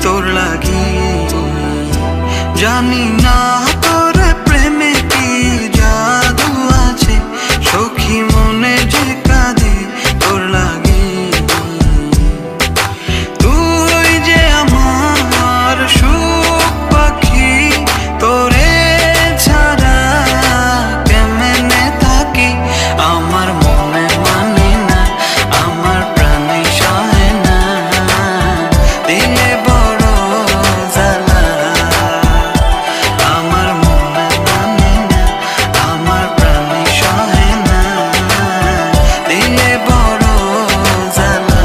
তোর লাগি জানি না তোর প্রেমে কি জাদু আছে সখী মনে যে কাঁদে তোর লাগি তুই যে আমার সুখ পাখি তোরে ছাড়া কেমনে থাকি আমার মনে মানে না আমার প্রাণে সহে না দিলে বড় জ্বালা আমার মনে মানে না আমার প্রাণে সহে না দিলে বড় জ্বালা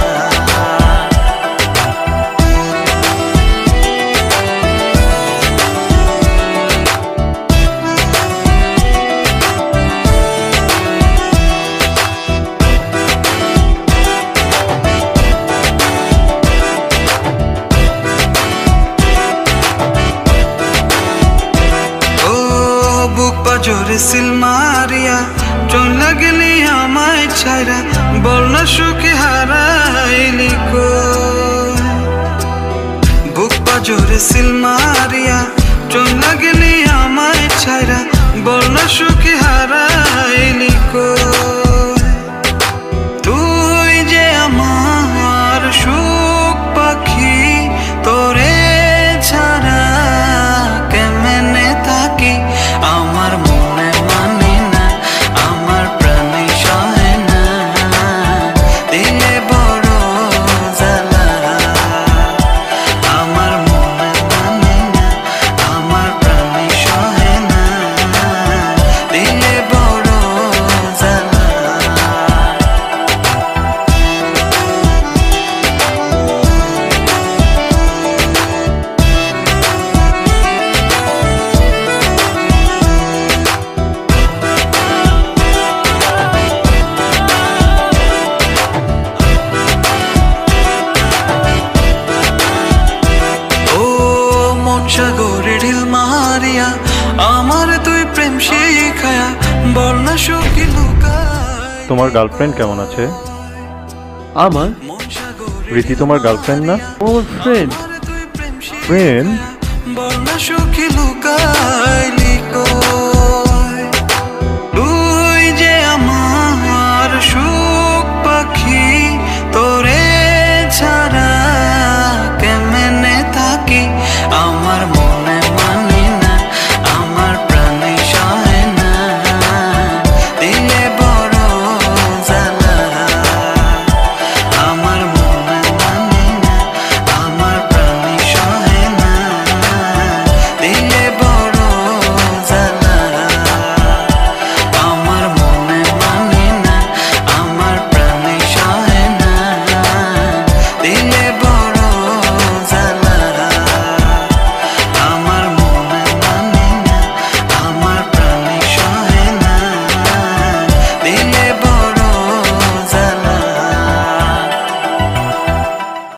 বুক পাজরে সিল মারিয়া চলে গেলি আমায় ছাইরা বল না সুখে হারাইলি কই বুক পাজরে সিল মারিয়া চলে গেলি আমায় ছাইরা বল না সুখে হারাইলি কই তুই যে আমার সুখ পাখি তোরে ছাড়া কেমনে থাকি আমার মনে মানে না আমার প্রাণে সহে না দিলে বড় জ্বালা আমার মনে মানে না আমার প্রাণে সহে না দিলে বড় জ্বালা সাগরে ঢিল মারিয়া আমার তুই প্রেম শিখায়া বল না সখী লুকায় তোমার গার্লফ্রেন্ড কেমন আছে? আমার রীতি তোমার গার্লফ্রেন্ড না? ওর ফ্রেন্ড। ফ্রেন্ড? বল না সখী লুকাইলি কই